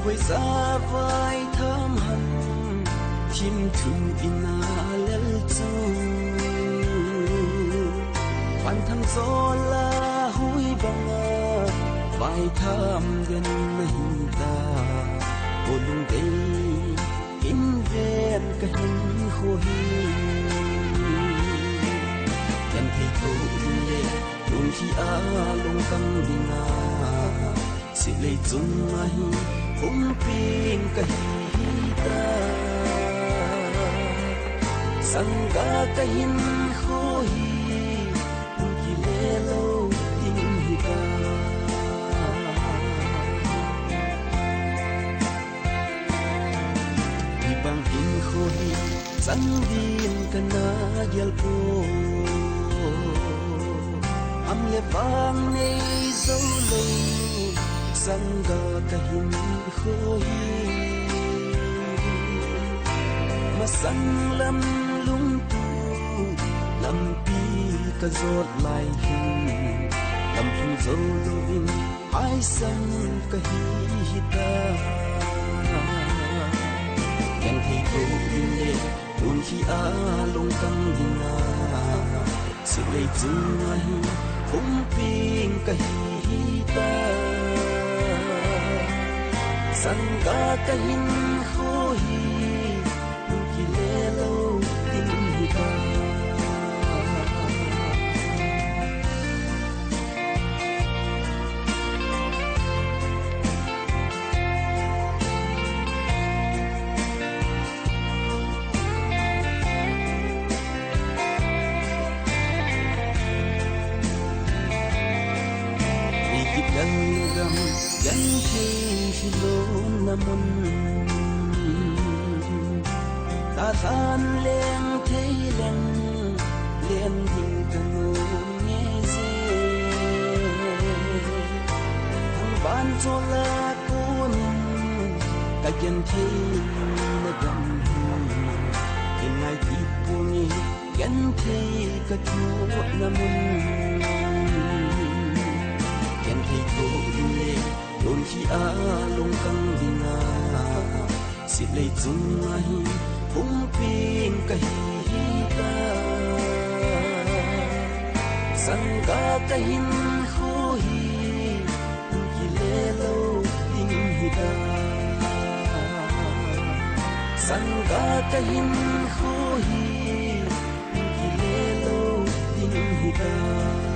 khôi xa vai thơm hằn chim thu ina lel chu hoàn thành gió la hối băng vai thơm gần hình ta ô lung tây in ven cái hình khôi nhân thì thu lệ luôn khi á lung tâm đi na si lệ chung ai hùng pin cái ta sang ga cái hình khôi khi lệ lâu tình ta đi bằng hình khôi sang din kana yal po am le bang nei zo lo sang ga cái hình khôi mà sang lâm lung tu lâm pi cái giọt lại hình lâm phun zo lo vin ai sang cái hita yang thấy cô in luôn khi á lung căng đi na sự lấy chung ai cũng pin cái hita sang ga cái hình khôi luôn khi lê lâu tình hita gam gan thi lo namun ta san leng thấy leng leng hình cần nghe gì thằng ban cho la cuốn cả chân thi là gam hình ngày đi buồn gan thi cả chỗ namun thì cô lệ luôn khi á lung căng đi na xin lấy chung ai cũng pin cái ta sang ga cái hình khôi khi lệ lâu tình ta sang ga cái hình khôi khi lệ lâu tình ta